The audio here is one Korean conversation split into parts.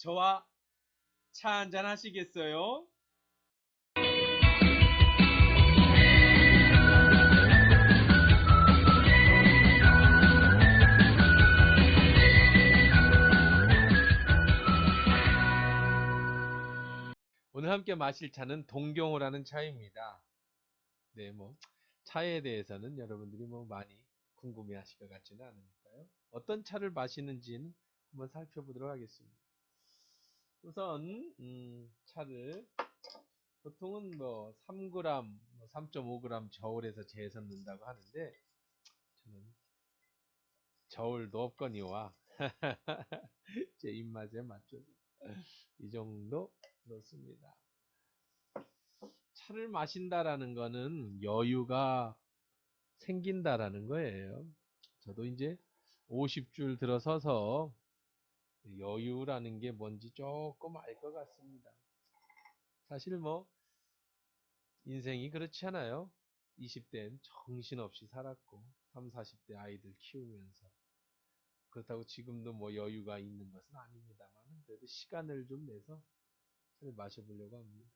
저와 차 한잔 하시겠어요? 오늘 함께 마실 차는 동경호라는 차입니다. 네, 차에 대해서는 여러분들이 많이 궁금해 하실 것 같지는 않으니까요. 어떤 차를 마시는지는 한번 살펴보도록 하겠습니다. 우선, 차를 보통은 3g, 3.5g 저울에서 재서 넣는다고 하는데, 저는 저울도 없거니와 제 입맛에 맞춰서 이 정도 넣습니다. 차를 마신다라는 거는 여유가 생긴다라는 거예요. 저도 이제 50줄 들어서서 여유라는 게 뭔지 조금 알 것 같습니다. 사실 인생이 그렇지 않아요? 20대는 정신없이 살았고 30, 40대 아이들 키우면서 그렇다고 지금도 여유가 있는 것은 아닙니다만 그래도 시간을 좀 내서 차를 마셔보려고 합니다.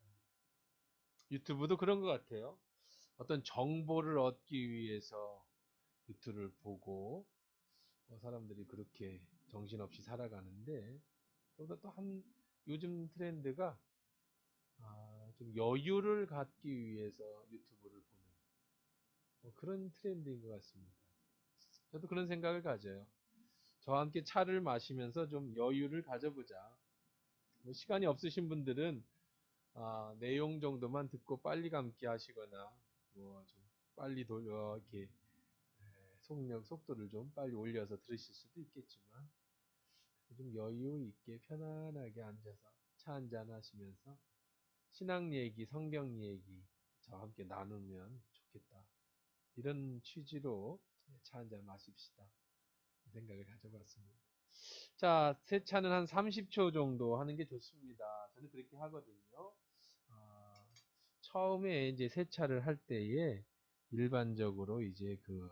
유튜브도 그런 것 같아요. 어떤 정보를 얻기 위해서 유튜브를 보고 사람들이 그렇게 정신없이 살아가는데 그보다 또 요즘 트렌드가 좀 여유를 갖기 위해서 유튜브를 보는 그런 트렌드인 것 같습니다. 저도 그런 생각을 가져요. 저와 함께 차를 마시면서 좀 여유를 가져보자. 시간이 없으신 분들은 내용 정도만 듣고 빨리 감기 하시거나 좀 빨리 이렇게 속도를 좀 빨리 올려서 들으실 수도 있겠지만 좀 여유 있게 편안하게 앉아서 차 한잔 하시면서 신앙 얘기, 성경 얘기 저와 함께 나누면 좋겠다. 이런 취지로 차 한잔 마십시다. 생각을 가져봤습니다. 자, 세차는 한 30초 정도 하는 게 좋습니다. 저는 그렇게 하거든요. 처음에 이제 세차를 할 때에 일반적으로 이제 그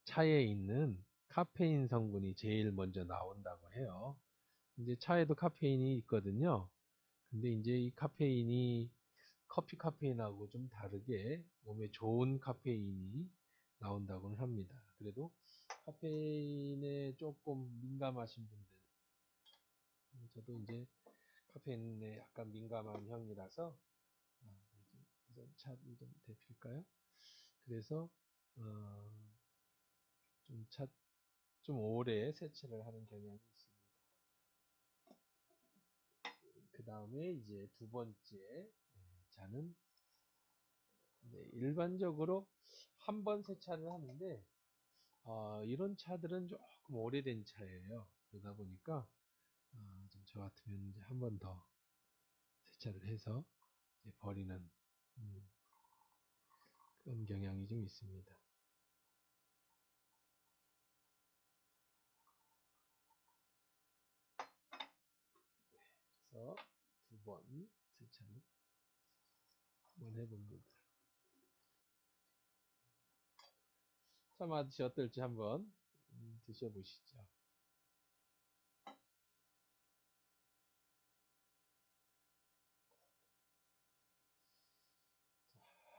차에 있는 카페인 성분이 제일 먼저 나온다고 해요. 이제 차에도 카페인이 있거든요. 근데 이제 이 카페인이 커피 카페인하고 좀 다르게 몸에 좋은 카페인이 나온다고는 합니다. 그래도 카페인에 조금 민감하신 분들, 저도 이제 카페인에 약간 민감한 형이라서 우선 차를 좀 데필까요? 그래서 좀 오래 세차를 하는 경향이 있습니다. 그 다음에 이제 두 번째 차는 일반적으로 한 번 세차를 하는데 이런 차들은 조금 오래된 차예요. 그러다 보니까 좀 저 같으면 이제 한 번 더 세차를 해서 이제 버리는 그런 경향이 좀 있습니다. 그래서 두 번 세차를 한번 해봅니다. 차 맛이 어떨지 한번 드셔보시죠.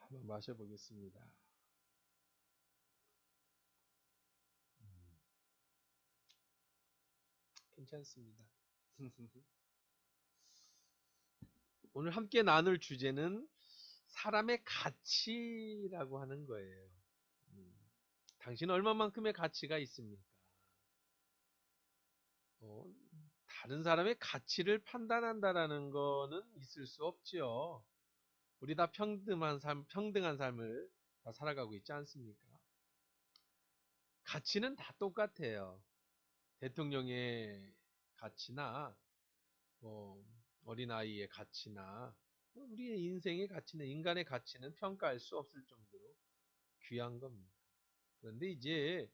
한번 마셔보겠습니다. 괜찮습니다. 오늘 함께 나눌 주제는 사람의 가치라고 하는 거예요. 당신 얼마만큼의 가치가 있습니까? 다른 사람의 가치를 판단한다라는 거는 있을 수 없지요. 우리 다 평등한 삶을 다 살아가고 있지 않습니까? 가치는 다 똑같아요. 대통령의 가치나 어린아이의 가치나 우리의 인생의 가치는 인간의 가치는 평가할 수 없을 정도로 귀한 겁니다. 그런데 이제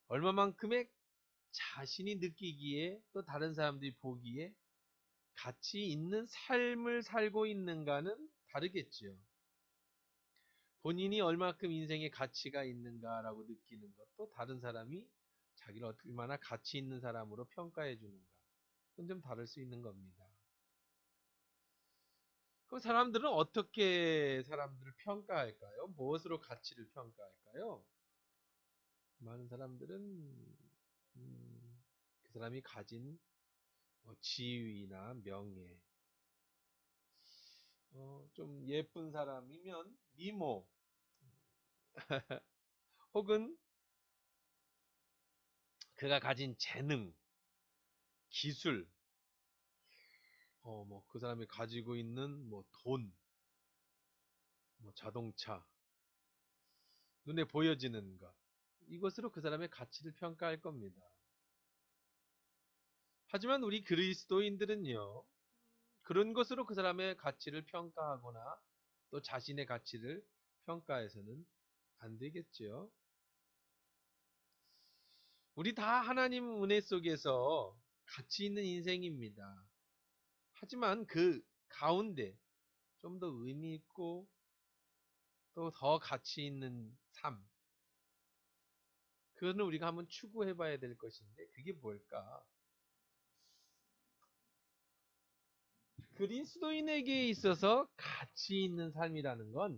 얼마만큼의 자신이 느끼기에 또 다른 사람들이 보기에 가치 있는 삶을 살고 있는가는 다르겠지요. 본인이 얼마큼 인생에 가치가 있는가라고 느끼는 것도 다른 사람이 자기를 얼마나 가치 있는 사람으로 평가해 주는가. 그건 좀 다를 수 있는 겁니다. 그럼 사람들은 어떻게 사람들을 평가할까요? 무엇으로 가치를 평가할까요? 많은 사람들은 그 사람이 가진 지위나 명예, 좀 예쁜 사람이면 미모, 혹은 그가 가진 재능, 기술, 뭐 그 사람이 가지고 있는 뭐 돈, 뭐 자동차, 눈에 보여지는 것, 이것으로 그 사람의 가치를 평가할 겁니다. 하지만 우리 그리스도인들은요, 그런 것으로 그 사람의 가치를 평가하거나 또 자신의 가치를 평가해서는 안 되겠죠. 우리 다 하나님 은혜 속에서 가치 있는 인생입니다. 하지만 그 가운데 좀 더 의미 있고 또 더 가치 있는 삶, 그거는 우리가 한번 추구해 봐야 될 것인데 그게 뭘까? 그리스도인에게 있어서 가치 있는 삶이라는 건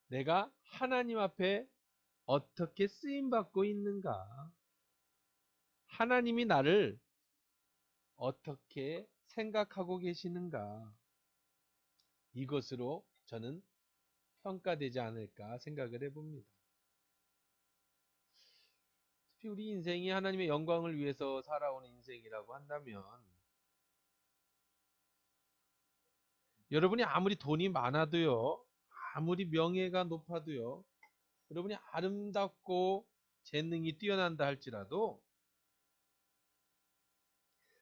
내가 하나님 앞에 어떻게 쓰임 받고 있는가? 하나님이 나를 어떻게 생각하고 계시는가? 이것으로 저는 평가되지 않을까 생각을 해봅니다. 특히 우리 인생이 하나님의 영광을 위해서 살아오는 인생이라고 한다면 여러분이 아무리 돈이 많아도요, 아무리 명예가 높아도요, 여러분이 아름답고 재능이 뛰어난다 할지라도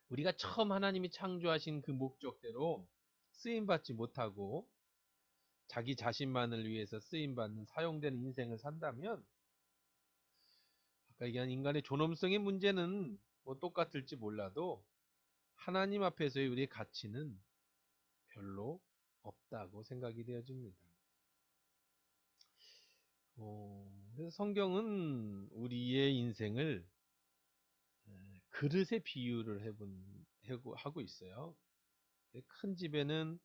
우리가 처음 하나님이 창조하신 그 목적대로 쓰임받지 못하고 자기 자신만을 위해서 쓰임받는 사용되는 인생을 산다면 아까 얘기한 인간의 존엄성의 문제는 뭐 똑같을지 몰라도 하나님 앞에서의 우리의 가치는 별로 없다고 생각이 되어집니다. 그래서 성경은 우리의 인생을 그릇에 비유를 하고 있어요. 큰 집에는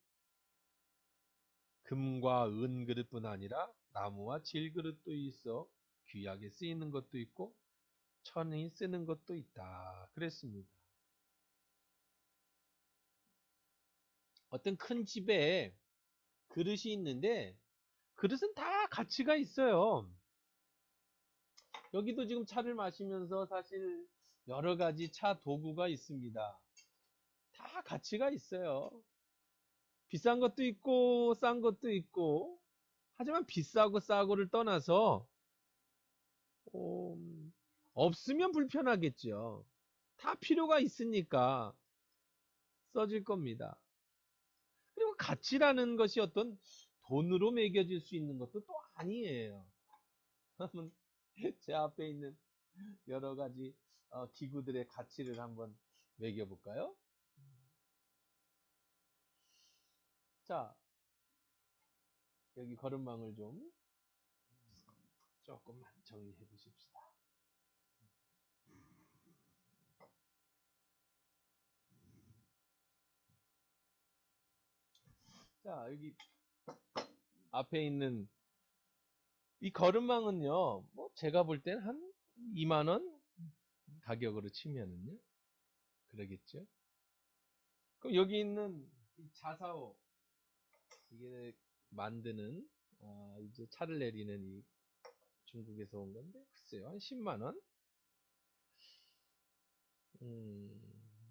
금과 은 그릇뿐 아니라 나무와 질 그릇도 있어 귀하게 쓰이는 것도 있고 천이 쓰는 것도 있다. 그랬습니다. 어떤 큰 집에 그릇이 있는데 그릇은 다 가치가 있어요. 여기도 지금 차를 마시면서 사실 여러 가지 차 도구가 있습니다. 다 가치가 있어요. 비싼 것도 있고 싼 것도 있고 하지만 비싸고 싸고를 떠나서 없으면 불편하겠죠. 다 필요가 있으니까 써질 겁니다. 그리고 가치라는 것이 어떤 돈으로 매겨질 수 있는 것도 또 아니에요. 한번 제 앞에 있는 여러 가지 기구들의 가치를 한번 매겨볼까요? 자, 여기 걸음망을 좀 조금만 정리해 보십시다. 자, 여기 앞에 있는 이 걸음망은요, 뭐 제가 볼 땐 한 2만 원 가격으로 치면은요, 그러겠죠. 그럼 여기 있는 이 자사오, 이게 만드는 이제 차를 내리는 이 중국에서 온 건데 글쎄요, 한 10만 원.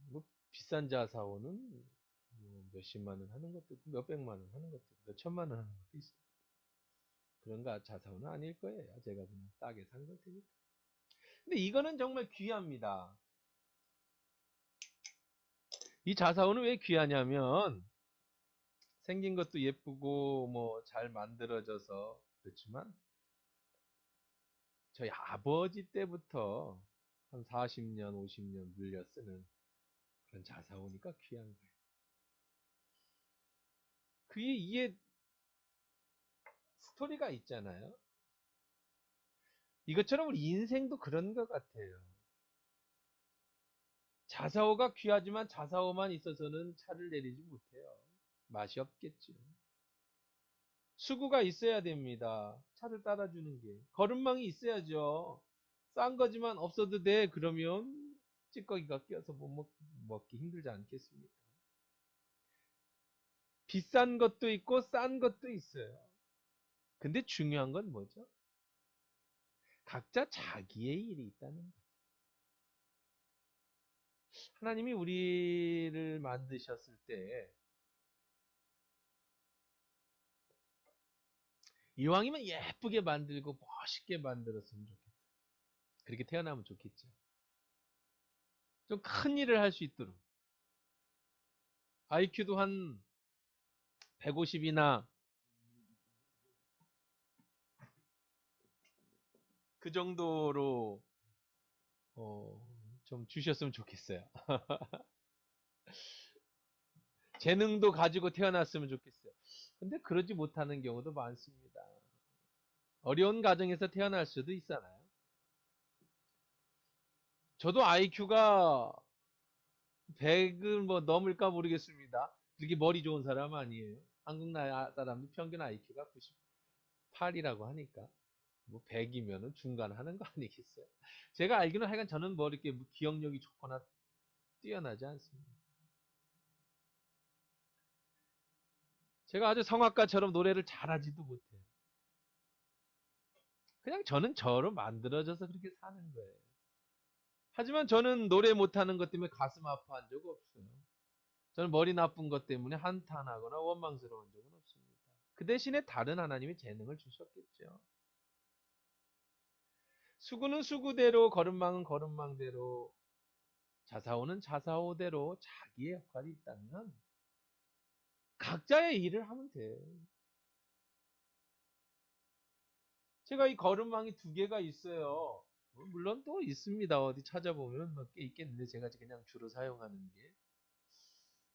뭐 비싼 자사오는 뭐 몇십만 원 하는 것도 있고 몇백만 원 하는 것도 있고 몇천만 원 하는 것도 있어요. 그런가 자사오는 아닐 거예요. 제가 그냥 싸게 산 걸 테니까. 근데 이거는 정말 귀합니다. 이 자사오는 왜 귀하냐면 생긴 것도 예쁘고 뭐 잘 만들어져서 그렇지만 저희 아버지 때부터 한 40년, 50년 물려 쓰는 그런 자사오니까 귀한 거예요. 그게 이게 스토리가 있잖아요. 이것처럼 우리 인생도 그런 것 같아요. 자사오가 귀하지만 자사오만 있어서는 차를 내리지 못해요. 맛이 없겠죠. 수구가 있어야 됩니다. 차를 따라주는 게. 거름망이 있어야죠. 싼 거지만 없어도 돼. 그러면 찌꺼기가 껴서 먹기 힘들지 않겠습니까? 비싼 것도 있고 싼 것도 있어요. 근데 중요한 건 뭐죠? 각자 자기의 일이 있다는 거죠. 하나님이 우리를 만드셨을 때 이왕이면 예쁘게 만들고 멋있게 만들었으면 좋겠어요. 그렇게 태어나면 좋겠죠. 좀 큰 일을 할 수 있도록. IQ도 한 150이나 그 정도로 좀 주셨으면 좋겠어요. 재능도 가지고 태어났으면 좋겠어요. 근데 그러지 못하는 경우도 많습니다. 어려운 가정에서 태어날 수도 있잖아요. 저도 IQ가 100은 뭐 넘을까 모르겠습니다. 그렇게 머리 좋은 사람 아니에요. 한국 사람도 평균 IQ가 98이라고 하니까 뭐 100이면은 중간 하는 거 아니겠어요? 제가 알기로는 하여간 저는 뭐 이렇게 기억력이 좋거나 뛰어나지 않습니다. 제가 아주 성악가처럼 노래를 잘하지도 못해요. 그냥 저는 저로 만들어져서 그렇게 사는 거예요. 하지만 저는 노래 못하는 것 때문에 가슴 아파한 적 없어요. 저는 머리 나쁜 것 때문에 한탄하거나 원망스러운 적은 없습니다. 그 대신에 다른 하나님이 재능을 주셨겠죠. 수구는 수구대로, 거름망은 거름망대로, 자사오는 자사오대로 자기의 역할이 있다면 각자의 일을 하면 돼요. 제가 이 거름망이 2개가 있어요. 물론 또 있습니다. 어디 찾아보면 몇 개 있겠는데 제가 그냥 주로 사용하는 게.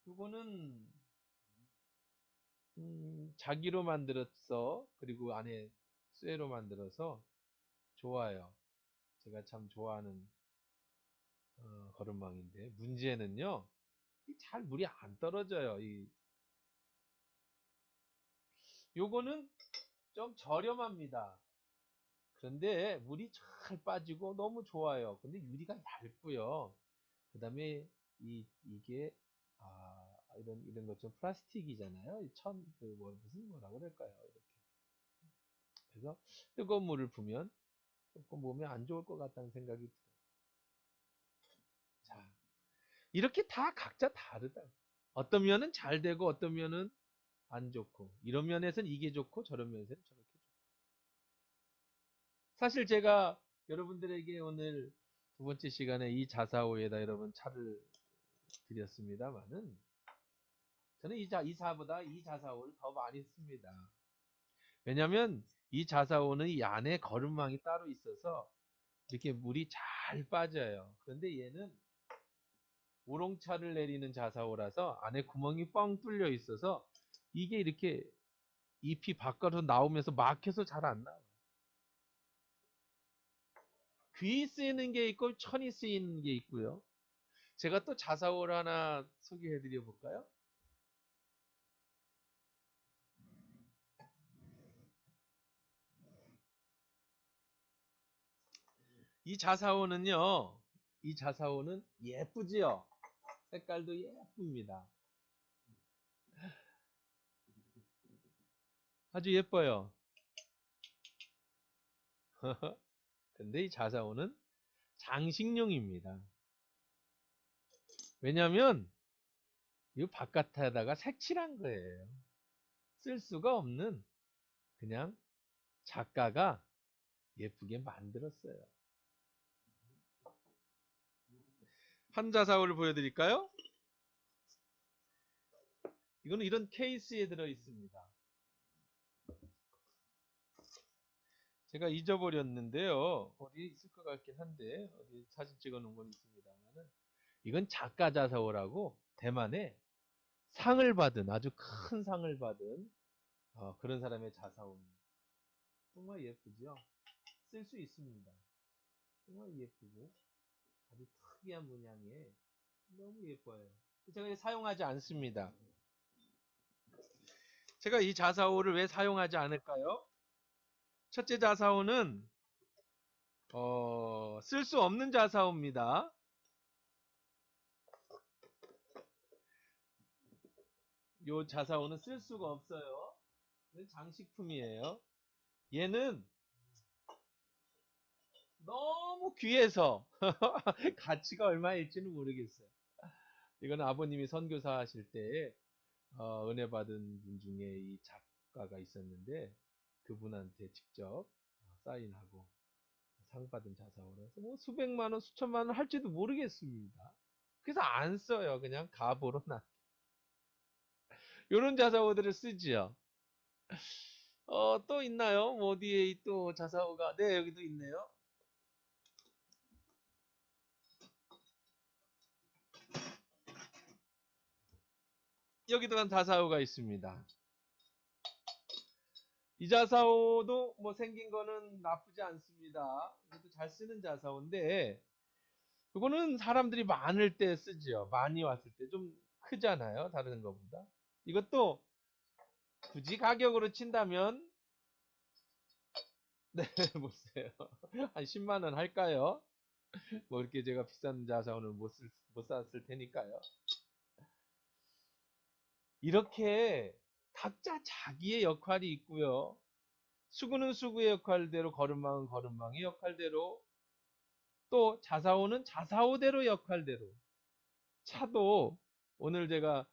이거는 자기로 만들었어. 그리고 안에 쇠로 만들어서 좋아요. 제가 참 좋아하는 거름망인데 문제는요. 잘 물이 안 떨어져요. 요거는 좀 저렴합니다. 그런데 물이 잘 빠지고 너무 좋아요. 근데 유리가 얇고요. 그 다음에 이게 이런 것 좀 플라스틱이잖아요. 무슨 뭐라고 그럴까요? 이렇게. 그래서 뜨거운 물을 부으면 조금 몸에 안 좋을 것 같다는 생각이 들어요. 자, 이렇게 다 각자 다르다. 어떤 면은 잘 되고 어떤 면은 안 좋고 이런 면에서는 이게 좋고 저런 면에서는 저렇게 좋고. 사실 제가 여러분들에게 오늘 2번째 시간에 이 자사오에다 여러분 차를 드렸습니다만은 저는 이사보다 이 자사오를 더 많이 씁니다. 왜냐하면 이 자사오는 이 안에 거름망이 따로 있어서 이렇게 물이 잘 빠져요. 그런데 얘는 우롱차를 내리는 자사오라서 안에 구멍이 뻥 뚫려 있어서 이게 이렇게 잎이 바깥으로 나오면서 막혀서 잘 안 나와요. 귀 쓰이는 게 있고 천이 쓰이는 게 있고요. 제가 또 자사오를 하나 소개해 드려 볼까요? 이 자사오는요. 이 자사오는 예쁘지요? 색깔도 예쁩니다. 아주 예뻐요. 근데 이 자사오는 장식용입니다. 왜냐면 이 바깥에다가 색칠한 거예요. 쓸 수가 없는 그냥 작가가 예쁘게 만들었어요. 한자사오를 보여드릴까요? 이거는 이런 케이스에 들어 있습니다. 제가 잊어버렸는데요. 어디에 있을 것 같긴 한데 어디 사진 찍어 놓은 건 있습니다만은 이건 작가 자사오라고 대만에 상을 받은 아주 큰 상을 받은 그런 사람의 자사오입니다. 정말 예쁘죠? 쓸 수 있습니다. 정말 예쁘고 아주 특이한 문양의 너무 예뻐요. 제가 사용하지 않습니다. 제가 이 자사오를 왜 사용하지 않을까요? 첫째 자사오는 쓸 수 없는 자사오입니다. 요 자사오는 쓸 수가 없어요. 장식품이에요. 얘는 너무 귀해서 가치가 얼마일지는 모르겠어요. 이건 아버님이 선교사 하실 때 은혜 받은 분 중에 이 작가가 있었는데 그분한테 직접 사인하고 상 받은 자사오라서 뭐 수백만 원, 수천만 원 할지도 모르겠습니다. 그래서 안 써요. 그냥 갑으로 나. 요런 자사오들을 쓰지요. 또 있나요? 뭐 어디에 또 자사오가? 네, 여기도 있네요. 여기도 한 자사오가 있습니다. 이 자사오도 뭐 생긴 거는 나쁘지 않습니다. 그래도 잘 쓰는 자사오인데 이거는 사람들이 많을 때 쓰죠. 많이 왔을 때 좀 크잖아요. 다른 것보다. 이것도 굳이 가격으로 친다면 네, 보세요. 한 10만 원 할까요? 뭐 이렇게 제가 비싼 자사오는 못 샀을 테니까요. 이렇게 각자 자기의 역할이 있고요. 수구는 수구의 역할대로, 거름망은 거름망의 역할대로, 또 자사오는 자사오대로 역할대로. 차도 오늘 제가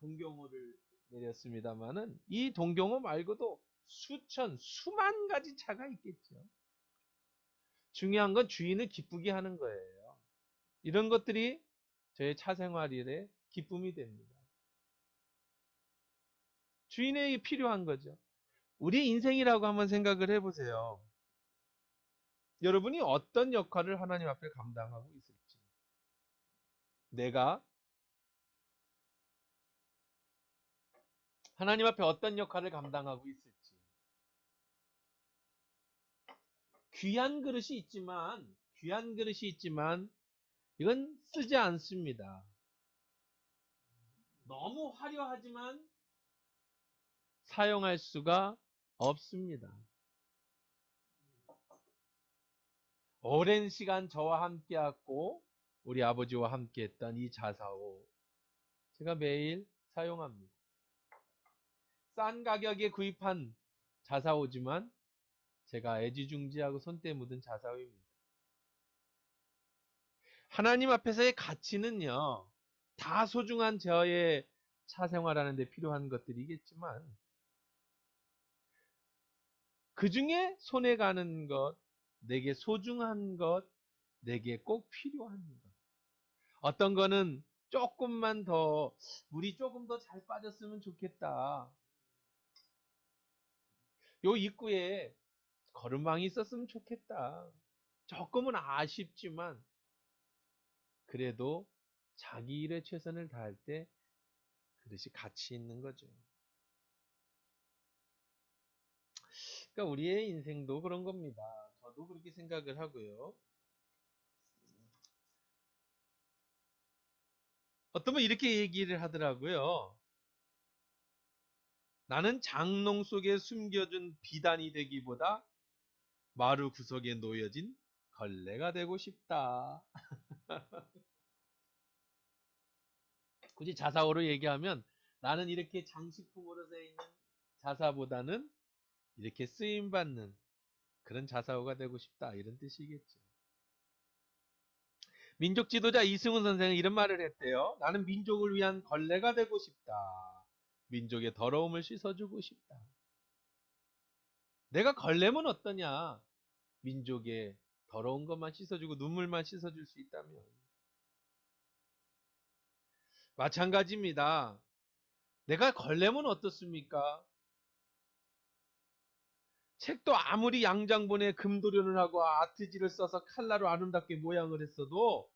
동경호를 내렸습니다만은 이 동경호 말고도 수천, 수만 가지 차가 있겠죠. 중요한 건 주인을 기쁘게 하는 거예요. 이런 것들이 저의 차 생활의 기쁨이 됩니다. 주인에게 필요한 거죠. 우리 인생이라고 한번 생각을 해보세요. 여러분이 어떤 역할을 하나님 앞에 감당하고 있을지. 내가 하나님 앞에 어떤 역할을 감당하고 있을지. 귀한 그릇이 있지만 이건 쓰지 않습니다. 너무 화려하지만 사용할 수가 없습니다. 오랜 시간 저와 함께했고 우리 아버지와 함께했던 이 자사오 제가 매일 사용합니다. 싼 가격에 구입한 자사오지만 제가 애지중지하고 손때 묻은 자사오입니다. 하나님 앞에서의 가치는요. 다 소중한 저의 차 생활하는 데 필요한 것들이겠지만 그 중에 손에 가는 것, 내게 소중한 것, 내게 꼭 필요한 것. 어떤 거는 조금만 더, 물이 조금 더 잘 빠졌으면 좋겠다. 요 입구에 거름망이 있었으면 좋겠다. 조금은 아쉽지만, 그래도 자기 일에 최선을 다할 때 그릇이 가치 있는 거죠. 그러니까 우리의 인생도 그런 겁니다. 저도 그렇게 생각을 하고요. 어떤 분 이렇게 얘기를 하더라고요. 나는 장롱 속에 숨겨준 비단이 되기보다 마루 구석에 놓여진 걸레가 되고 싶다. 굳이 자사오로 얘기하면 나는 이렇게 장식품으로 서 있는 자사보다는 이렇게 쓰임받는 그런 자사오가 되고 싶다. 이런 뜻이겠죠. 민족 지도자 이승훈 선생은 이런 말을 했대요. 나는 민족을 위한 걸레가 되고 싶다. 민족의 더러움을 씻어주고 싶다. 내가 걸레면 어떠냐? 민족의 더러운 것만 씻어주고 눈물만 씻어줄 수 있다면. 마찬가지입니다. 내가 걸레면 어떻습니까? 책도 아무리 양장본에 금도련을 하고 아트지를 써서 칼라로 아름답게 모양을 했어도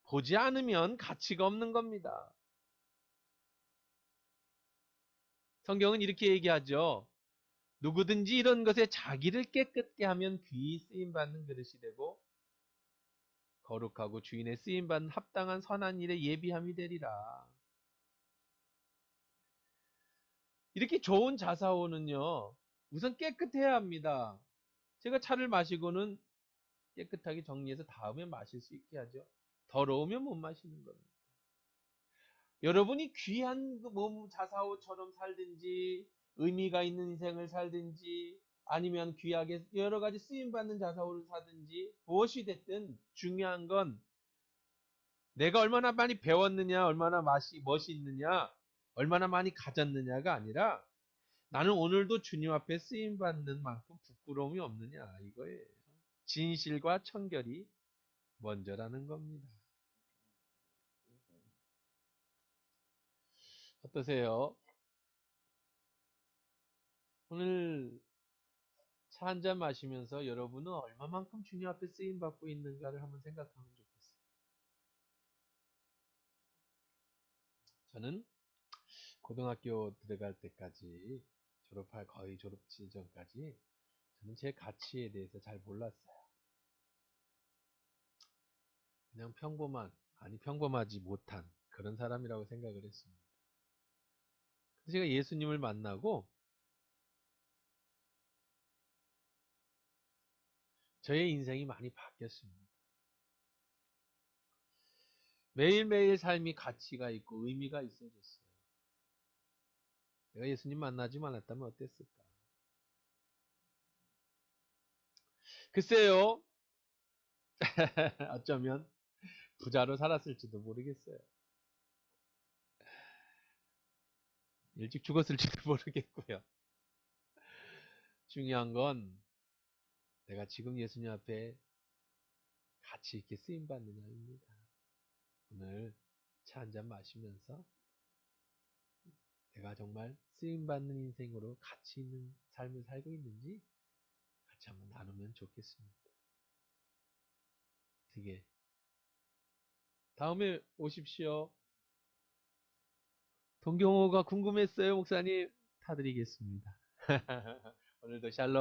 보지 않으면 가치가 없는 겁니다. 성경은 이렇게 얘기하죠. 누구든지 이런 것에 자기를 깨끗게 하면 귀히 쓰임받는 그릇이 되고 거룩하고 주인의 쓰임받는 합당한 선한 일에 예비함이 되리라. 이렇게 좋은 자사오는요, 우선 깨끗해야 합니다. 제가 차를 마시고는 깨끗하게 정리해서 다음에 마실 수 있게 하죠. 더러우면 못 마시는 겁니다. 여러분이 귀한 몸 자사오처럼 살든지 의미가 있는 인생을 살든지 아니면 귀하게 여러 가지 쓰임받는 자사오를 사든지 무엇이 됐든 중요한 건 내가 얼마나 많이 배웠느냐, 얼마나 멋이 있느냐, 얼마나 많이 가졌느냐가 아니라 나는 오늘도 주님 앞에 쓰임받는 만큼 부끄러움이 없느냐 이거예요. 진실과 청결이 먼저라는 겁니다. 어떠세요? 오늘 차 한 잔 마시면서 여러분은 얼마만큼 주님 앞에 쓰임받고 있는가를 한번 생각하면 좋겠어요. 저는 고등학교 들어갈 때까지 거의 졸업 직전까지 저는 제 가치에 대해서 잘 몰랐어요. 그냥 평범하지 못한 그런 사람이라고 생각을 했습니다. 제가 예수님을 만나고 저의 인생이 많이 바뀌었습니다. 매일매일 삶이 가치가 있고 의미가 있어졌어요. 내가 예수님 만나지 않았다면 어땠을까? 글쎄요. 어쩌면 부자로 살았을지도 모르겠어요. 일찍 죽었을지도 모르겠고요. 중요한 건 내가 지금 예수님 앞에 가치 있게 쓰임받느냐입니다. 오늘 차 한 잔 마시면서 내가 정말 쓰임받는 인생으로 가치 있는 삶을 살고 있는지 같이 한번 나누면 좋겠습니다. 어떻게 다음에 오십시오. 동경호가 궁금했어요, 목사님. 타드리겠습니다. 오늘도 샬롬.